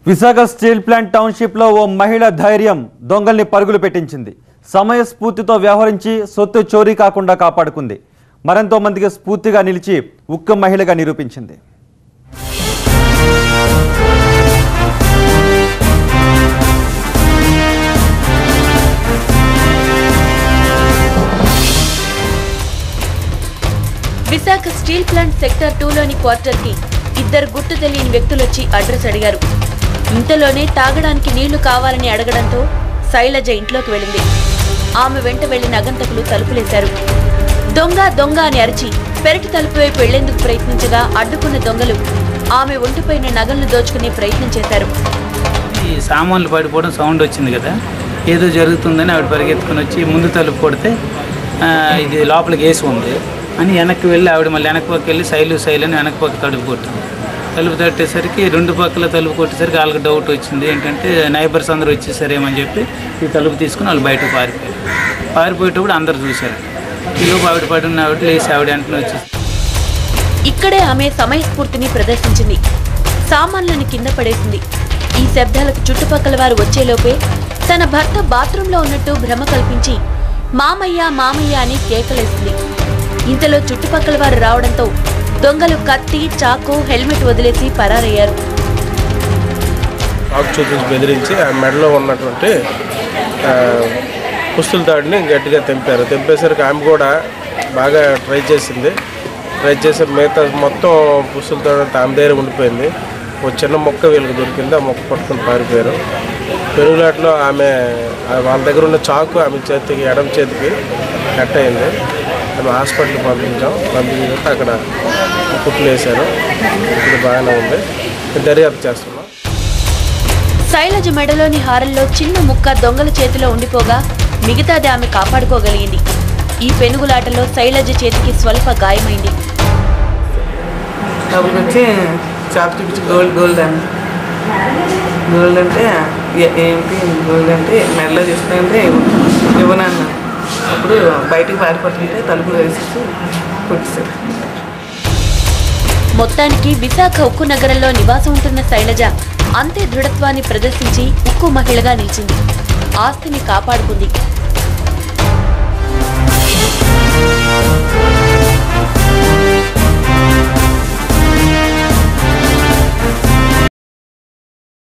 Visakha steel plant township లో ఓ మహిళ ధైర్యం దొంగల్ని పరుగులు పెట్టించింది. సమయస్ఫూర్తితో వ్యవహరించి సొత్తు చోరీ కాకుండా కాపాడుకుంది. మరెంతో మందికి స్ఫూర్తిగా నిలిచి ఉక్కు మహిళగా నిరూపించింది. విశాఖ స్టీల్ ప్లాంట్ సెక్టర్ 2లోని క్వార్టర్ కి ఇద్దరు గుర్తు తెలియని వ్యక్తులు వచ్చి అడ్రస్ అడిగారు. ఇంతలోనే తాగడానికి నీళ్లు కావాలని అడగడంతో శైలజ ఇంట్లోకి వెళ్ళింది. ఆమె వెంట వెళ్లిన అగంతకులు తలుపులేశారు. దొంగ దొంగ అని అరిచి పెరటి తలుపు వైపు వెళ్లేందుకు ప్రయత్నించగా అడ్డుకున్న దొంగలు ఆమె ఒంటిపైన నగలను దోచుకునే ప్రయత్నం చేశారు. ఈ సామాన్లు పడిపోవడం సౌండ్ వచ్చింది కదా, ఏదో జరుగుతుందని ఆవిడ పరిగెత్తుకుని వచ్చి ముందు తలుపు కొడితే ఇది లోపలికి వేసి ఉంది అని వెనక్కి వెళ్ళి ఆవిడ మళ్ళీ వెనక్కి పక్క వెళ్ళి శైలు అని వెనక్కి పక్క తలుపు కొట్టింది. తలుపు తట్టేసరికి రెండు పక్కల తలుపు కొట్టేసరికి వాళ్ళకి డౌట్ వచ్చింది. ఏంటంటే నైబర్స్ అందరూ వచ్చేసారేమని చెప్పి ఈ తలుపు తీసుకుని వాళ్ళు బయటకు పారిపోయేటప్పుడు అందరు చూశారు. ఈలోపు ఆవిడ పడిన ఆవిడ లేచి ఆవిడ వెంటనే వచ్చేసి ఇక్కడే ఆమె సమయస్ఫూర్తిని ప్రదర్శించింది. సామాన్లను కింద పడేసింది. ఈ శబ్దాలకు చుట్టుపక్కల వారు వచ్చేలోపే తన భర్త బాత్రూంలో ఉన్నట్టు భ్రమ కల్పించి మామయ్య మామయ్య అని కేకలేసింది. ఇంతలో చుట్టుపక్కల వారు రావడంతో దొంగలు కత్తి, చాకు, హెల్మెట్ వదిలేసి పరారయ్యారు. ఆకు చూపించి బెదిరించి ఆ మెడలో ఉన్నటువంటి పుస్తుల తాడిని గట్టిగా తెంపేసరికి ఆమె కూడా బాగా ట్రై చేసి మిగతా మొత్తం పుస్తుల తాడి ఆమె దగ్గర ఉండిపోయింది. ఒక చిన్న మొక్క వీళ్ళకి దొరికింది, ఆ మొక్క పట్టుకుని పారిపోయారు. పెరుగులాట్లో ఆమె వాళ్ళ దగ్గర ఉన్న చాకు ఆమె చేతికి ఎడమ చేతికి కట్ అయింది. ఆమె హాస్పిటల్కి పంపించాక అక్కడ కుట్లు వేశారు. ఇప్పుడు బాగానే ఉంది, దర్యాప్తు చేస్తున్నాం. శైలజ మెడలోని హారంలో చిన్న ముక్క దొంగల చేతిలో ఉండిపోగా మిగతాది ఆమె కాపాడుకోగలిగింది. ఈ పెనుగులాటలో శైలజ చేతికి స్వల్ప గాయమైంది. గోల్డ్ అంటే ఏంటి, గోల్డ్ అంటే మెడలో తీసుకుంటే ఇవ్వనన్నా. అప్పుడు బయటికి పారిపోతుంటే తలుపులు వేసేసి కొట్టేశారు. మొత్తానికి విశాఖ ఉక్కు నగరంలో నివాసం ఉంటున్న శైలజ అంతే దృఢత్వాన్ని ప్రదర్శించి ఉక్కు మహిళగా నిలిచింది. ఆస్తిని కాపాడుకుంది.